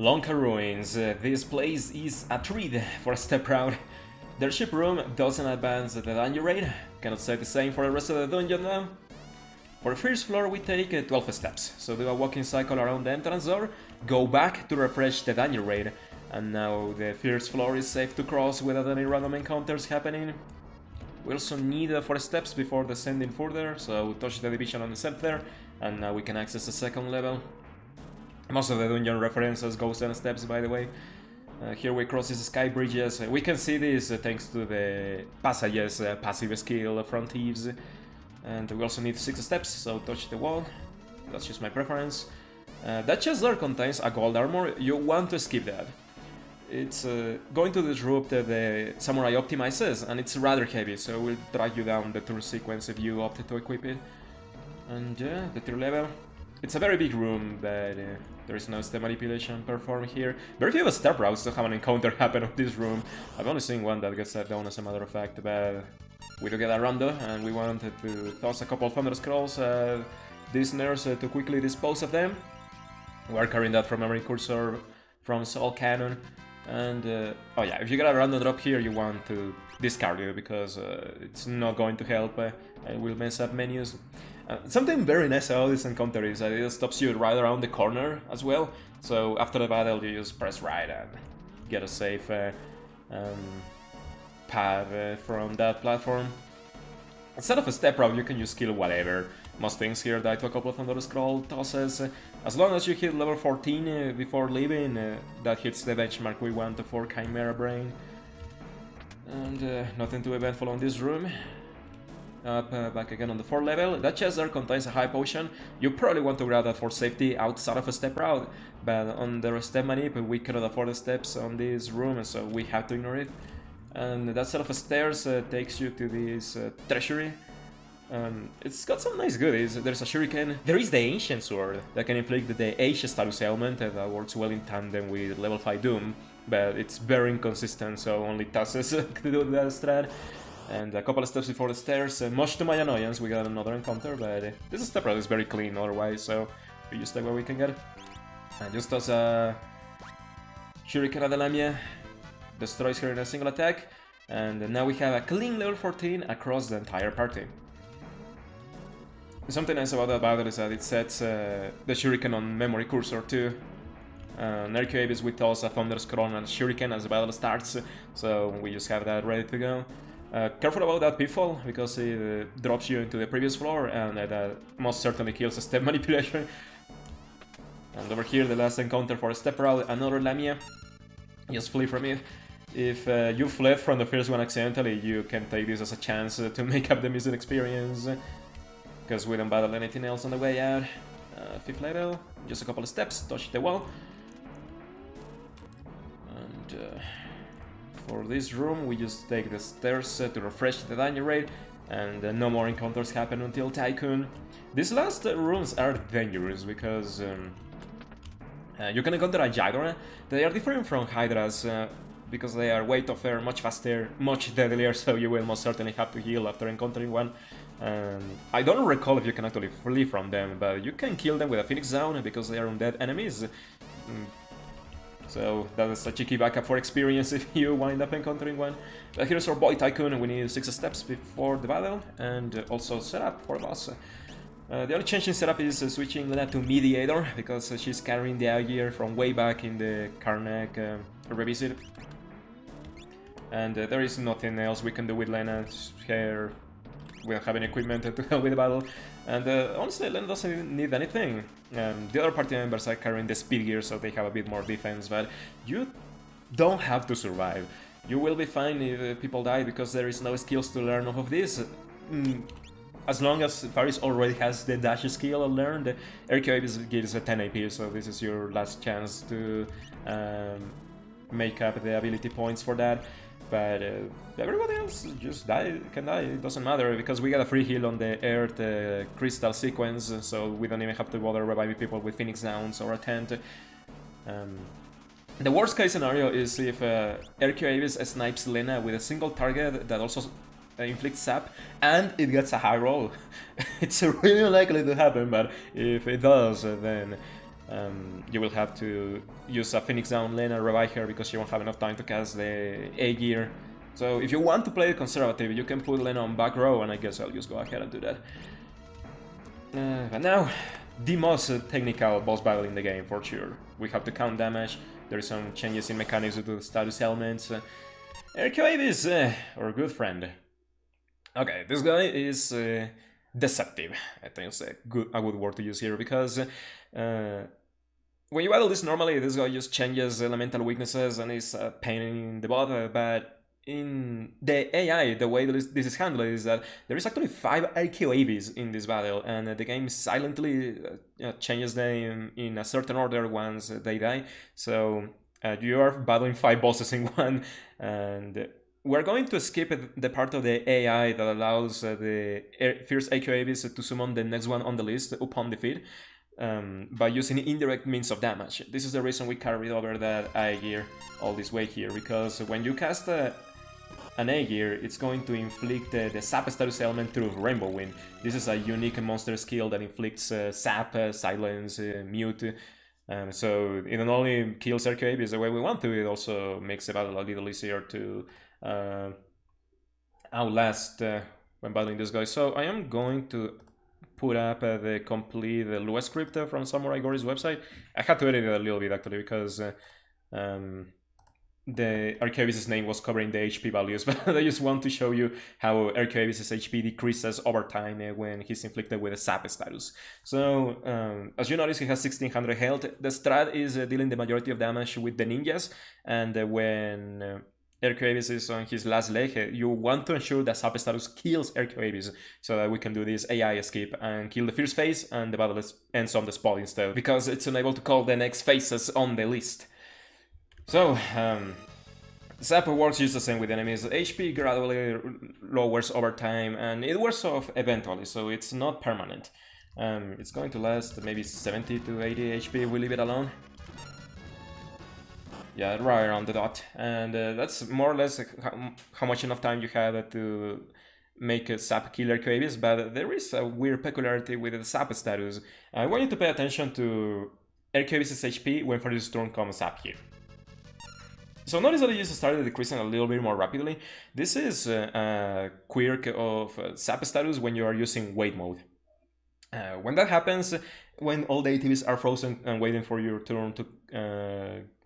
Lonka Ruins. This place is a treat for a step route. Their ship room doesn't advance the danger rate, cannot say the same for the rest of the dungeon now. For the first floor we take 12 steps, so do a walking cycle around the entrance door, go back to refresh the danger rate, and now the first floor is safe to cross without any random encounters happening. We also need 4 steps before descending further, so touch the division on the center, and now we can access the second level. Most of the dungeon references go 7 steps, by the way. Here we cross these sky bridges. We can see this thanks to the passages passive skill from thieves. And we also need 6 steps, so touch the wall. That's just my preference. That chest there contains a gold armor. You want to skip that. It's going to disrupt the samurai optimizes, and it's rather heavy, so it will drag you down the turn sequence if you opt to equip it. And the tier level. It's a very big room, but there is no step manipulation performed here. Very few step routes to have an encounter happen on this room. I've only seen one that gets stepped down as a matter of fact, but we do get a rondo, and we wanted to toss a couple of Thunder Scrolls at these nerfs to quickly dispose of them. We are carrying that from memory cursor from Soul Cannon, and oh yeah, if you get a random drop here, you want to discard it because it's not going to help and will mess up menus. Something very nice about this encounter is that it stops you right around the corner as well, so after the battle you just press right and get a safe path from that platform. Instead of a step route you can just kill whatever. Most things here die to a couple of Thunder Scroll tosses. As long as you hit level 14 before leaving, that hits the benchmark we want for Chimera Brain. And nothing too eventful on this room. Back again on the 4th level. That chest there contains a high potion. You probably want to grab that for safety outside of a step route, but on the step manip we cannot afford the steps on this room, so we have to ignore it. And that set of stairs takes you to this treasury. It's got some nice goodies. There's a shuriken. There is the ancient sword that can inflict the Age status ailment that works well in tandem with level 5 Doom, but it's very inconsistent, so only Tasses can do that strat. And a couple of steps before the stairs, much to my annoyance, we got another encounter, but this step route is very clean otherwise, so we just take what we can get. And just as a Shuriken at the Lamia, destroys her in a single attack, and now we have a clean level 14 across the entire party. Something nice about that battle is that it sets the Shuriken on memory cursor too. Archeoaevis we toss a Thunder Scroll and a Shuriken as the battle starts, so we just have that ready to go. Careful about that pitfall, because it drops you into the previous floor, and that most certainly kills a step manipulation. And over here, the last encounter for a step route, another Lamia. Just flee from it. If you fled from the first one accidentally, you can take this as a chance to make up the missing experience, because we don't battle anything else on the way out. 5th level, just a couple of steps, touch the wall. And for this room, we just take the stairs to refresh the danger rate, and no more encounters happen until Tycoon. These last rooms are dangerous because you can encounter a Hydra. They are different from Hydras because they are way tougher, much faster, much deadlier, so you will most certainly have to heal after encountering one. I don't recall if you can actually flee from them, but you can kill them with a Phoenix Zone because they are undead enemies. So that is a cheeky backup for experience if you wind up encountering one. But here's our boy Tycoon, we need 6 steps before the battle, and also setup for the boss. The only change in setup is switching Lena to Mediator, because she's carrying the gear from way back in the Karnak revisit. And there is nothing else we can do with Lena. Here we don't have any equipment to help with the battle. And honestly, Lena doesn't need anything. The other party members are carrying the speed gear, so they have a bit more defense, but you don't have to survive. You will be fine if people die, because there is no skills to learn off of this. As long as Faris already has the dash skill learned, Archeoaevis gives a 10 AP, so this is your last chance to make up the ability points for that. But everybody else just can die, it doesn't matter, because we got a free heal on the Earth Crystal sequence, so we don't even have to bother reviving people with Phoenix Downs or a tent. The worst case scenario is if Archeoaevis snipes Lena with a single target that also inflicts sap, and it gets a high roll. It's really unlikely to happen, but if it does, then You will have to use a Phoenix Down lane and revive her because she won't have enough time to cast the A gear. So if you want to play it conservative, you can put Lena on back row, and I guess I'll just go ahead and do that. But now, the most technical boss battle in the game, for sure. We have to count damage, there is some changes in mechanics due to the status elements. Archeoaevis, our good friend. Okay, this guy is deceptive, I think it's a good word to use here, because when you battle this normally, this guy just changes elemental weaknesses and is a pain in the butt, but in the AI, the way this is handled is that there is actually 5 Archeoaevis in this battle, and the game silently changes them in a certain order once they die. So you are battling 5 bosses in one, and we're going to skip the part of the AI that allows the first Archeoaevis to summon the next one on the list upon defeat. By using indirect means of damage. This is the reason we carried over that A gear all this way here, because when you cast an A gear, it's going to inflict the Sap status element through Rainbow Wind. This is a unique monster skill that inflicts Sap, Silence, Mute. So it not only kills Archeoaevis the way we want to, it also makes the battle a little easier to outlast when battling this guy. So I am going to put up the complete Lua script from Samurai Gori's website. I had to edit it a little bit actually because the Archeoaevis' name was covering the HP values, but I just want to show you how Archeoaevis' HP decreases over time when he's inflicted with a Sap status. So, as you notice, he has 1600 health. The strat is dealing the majority of damage with the ninjas, and when Archeoaevis is on his last leg, you want to ensure that Sap status kills Archeoaevis so that we can do this AI escape and kill the first phase, and the battle ends on the spot instead, because it's unable to call the next phases on the list. So, Sap works just the same with enemies. HP gradually lowers over time, and it wears off eventually, so it's not permanent. It's going to last maybe 70 to 80 HP, we leave it alone. Yeah, right around the dot, and that's more or less how much enough time you have to make a Sap kill Archeoaevis, but there is a weird peculiarity with the Sap status. I want you to pay attention to Archeoaevis' HP when for this turn comes up here. So notice that it just started decreasing a little bit more rapidly. This is a quirk of Sap status when you are using wait mode. When that happens, when all the ATVs are frozen and waiting for your turn to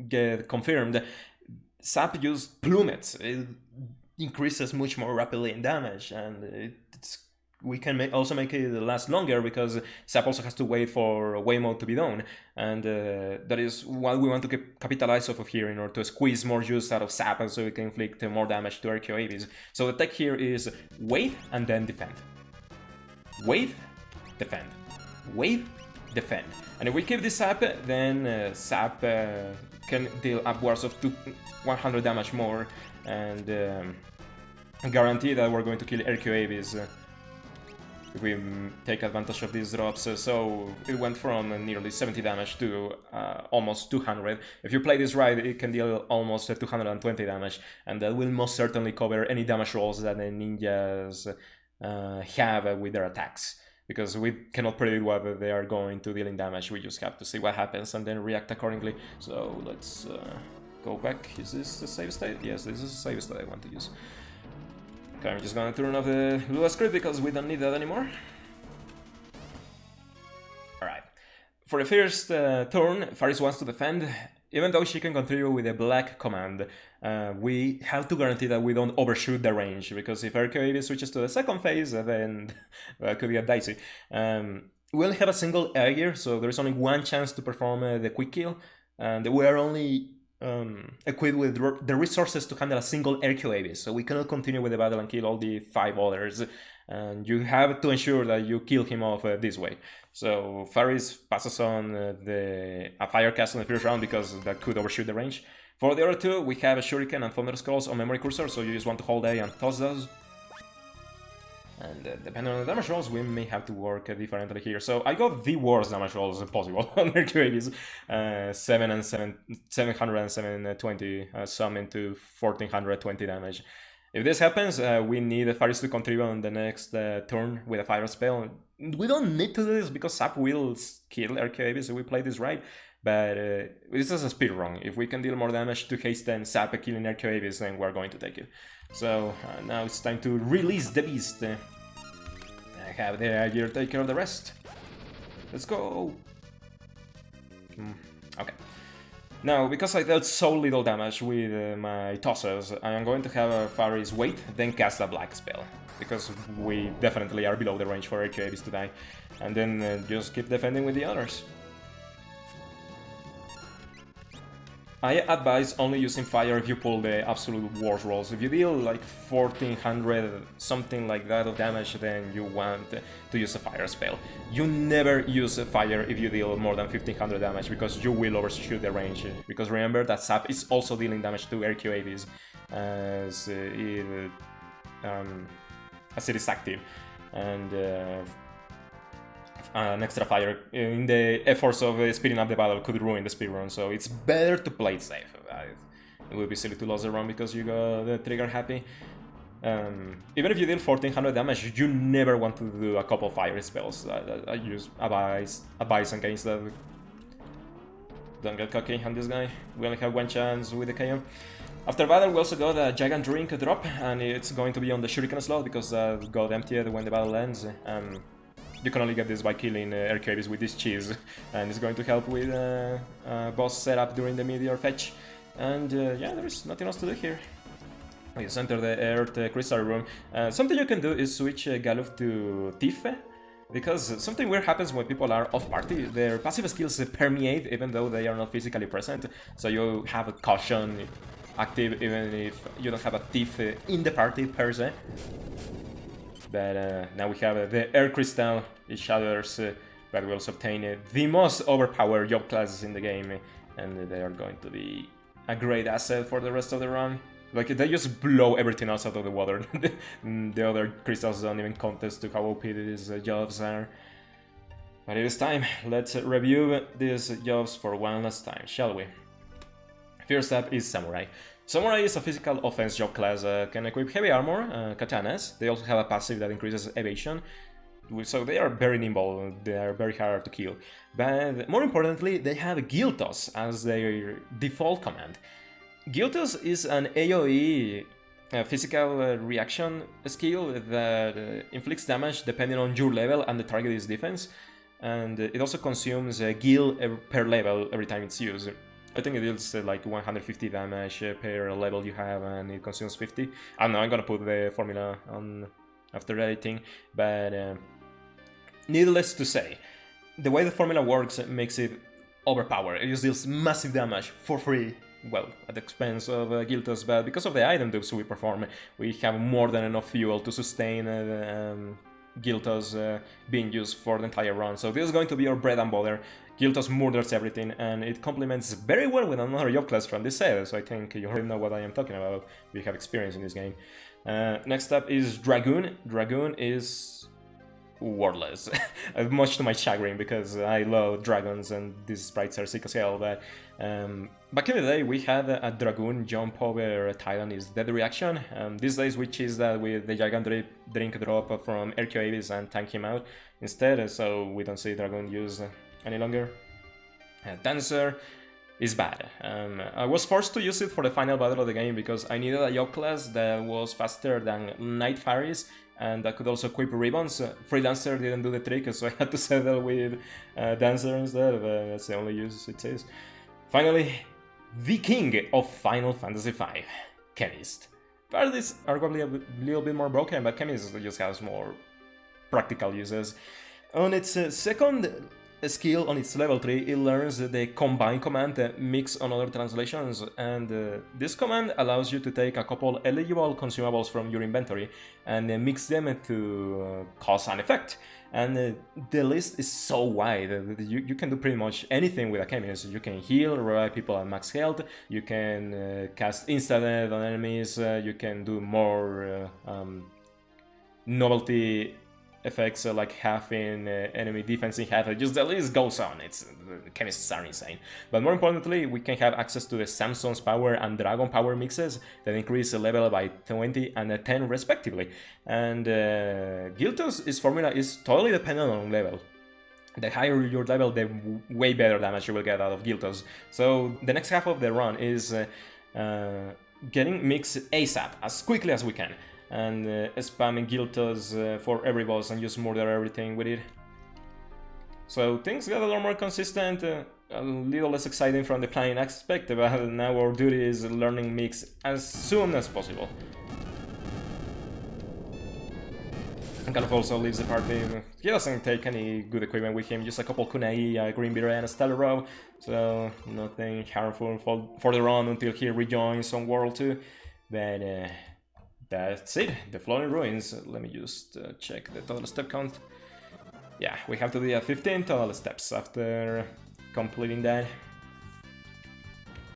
get confirmed, Sap just plummets. It increases much more rapidly in damage, and we can also make it last longer because Sap also has to wait for wait mode to be done, and that is what we want to capitalize off of here in order to squeeze more juice out of Sap, and so we can inflict more damage to Archeoaevis. So the tech here is wait and then defend. Wait, defend. Wait, defend. And if we keep this Sap, then Sap can deal upwards of 100 damage more, and guarantee that we're going to kill Archeoaevis if we take advantage of these drops. So it went from nearly 70 damage to almost 200. If you play this right, it can deal almost 220 damage, and that will most certainly cover any damage rolls that the ninjas have with their attacks, because we cannot predict what they are going to deal in damage. We just have to see what happens and then react accordingly. So let's go back. Is this the save state? Yes, this is the save state I want to use. Okay, I'm just gonna turn off the Lua script because we don't need that anymore. Alright. For the first turn, Faris wants to defend. Even though she can continue with a black command, we have to guarantee that we don't overshoot the range, because if Archeoaevis switches to the second phase, then that could get dicey. We only have a single air gear, so there is only one chance to perform the quick kill, and we are only equipped with the resources to handle a single Archeoaevis, so we cannot continue with the battle and kill all the 5 others, and you have to ensure that you kill him off this way. So Faris passes on a fire cast on the first round because that could overshoot the range. For the other two, we have a Shuriken and Thunder Skulls on memory cursor, so you just want to hold A and toss those. And depending on the damage rolls, we may have to work differently here. So I got the worst damage rolls possible on Archeoaevis. 700 and 720, some into 1420 damage. If this happens, we need the Faris to contribute on the next turn with a fire spell. We don't need to do this because Sap will kill Archeoaevis if we play this right, but this is a speedrun. If we can deal more damage to haste than Sap killing Archeoaevis, then we're going to take it. So now it's time to release the beast. I have the Aegir take care of the rest. Let's go! Okay. Now, because I dealt so little damage with my tosses, I am going to have a Faris wait, then cast a black spell. Because we definitely are below the range for Archeoaevis to die. And then just keep defending with the others. I advise only using fire if you pull the absolute worst rolls. If you deal like 1400, something like that of damage, then you want to use a fire spell. You never use a fire if you deal more than 1500 damage, because you will overshoot the range. Because remember that Sap is also dealing damage to Archeoaevis as it is active. And an extra fire in the efforts of speeding up the battle could ruin the speedrun, so it's better to play it safe. It would be silly to lose the run because you got the trigger happy. Even if you deal 1400 damage, you never want to do a couple fire spells. I use advice against that. Don't get cocky on this guy. We only have one chance with the KO. After battle, we also got a giant drink drop, and it's going to be on the shuriken slot because that got emptied when the battle ends. You can only get this by killing Archeoaevis with this cheese, and it's going to help with boss setup during the meteor fetch. And yeah, there's nothing else to do here. We just enter the Earth Crystal Room. Something you can do is switch Galuf to Tife, because something weird happens when people are off party. Their passive skills permeate even though they are not physically present, so you have a caution active even if you don't have a Tife in the party per se. But now we have the Air Crystal, it shatters, but we also obtain the most overpowered job classes in the game, and they are going to be a great asset for the rest of the run. Like, they just blow everything else out of the water. The other crystals don't even contest to how OP these jobs are. But it is time, let's review these jobs for one last time, shall we? First up is Samurai. Samurai is a physical offense job class, can equip heavy armor, katanas. They also have a passive that increases evasion, so they are very nimble, they are very hard to kill. But more importantly, they have Giltos as their default command. Giltos is an AoE physical reaction skill that inflicts damage depending on your level and the target's defense, and it also consumes gil per level every time it's used. I think it deals like 150 damage per level you have, and it consumes 50. I don't know, I'm gonna put the formula on after editing, but needless to say, the way the formula works makes it overpowered. It just deals massive damage for free, well, at the expense of Giltos, but because of the item dupes we perform, we have more than enough fuel to sustain Giltos being used for the entire run. So this is going to be our bread and butter. Giltos murders everything, and it complements very well with another job class from this set, so I think you already know what I am talking about if you have experience in this game. Next up is Dragoon. Dragoon is wordless, much to my chagrin because I love dragons and these sprites are sick as hell, but back in the day we had a Dragoon jump over a Titan is dead reaction. These days we cheese that with the giant drink drop from Archeoaevis and tank him out instead, so we don't see Dragoon used any longer. Dancer is bad. I was forced to use it for the final battle of the game because I needed a job class that was faster than Night Faris and that could also equip ribbons. Freelancer didn't do the trick, so I had to settle with Dancer instead. That's the only use it says. Finally, the king of Final Fantasy V, Chemist. Part is arguably a little bit more broken, but Chemist just has more practical uses. On its second skill, on its level 3, it learns the combine command mix on other translations, and this command allows you to take a couple eligible consumables from your inventory and mix them to cause an effect. And the list is so wide, you can do pretty much anything with a chemist. You can heal, revive people at max health, you can cast insta-death on enemies, you can do more novelty effects like having enemy defense in half, just the list goes on. It's the chemists are insane. But more importantly, we can have access to the Samson's power and Dragon power mixes that increase the level by 20 and 10 respectively. And Giltos' formula is totally dependent on level. The higher your level, the way better damage you will get out of Giltos. So the next half of the run is getting mix ASAP, as quickly as we can, and spamming Giltos for every boss and just murder everything with it. So things got a little more consistent, a little less exciting from the playing aspect, but now our duty is learning mix as soon as possible. And kind of also leaves the party. He doesn't take any good equipment with him, just a couple kunai, a green beater and a stellar robe, so nothing harmful for the run until he rejoins on World 2. But that's it, the Floating Ruins. Let me just check the total step count. Yeah, we have to do 15 total steps after completing that.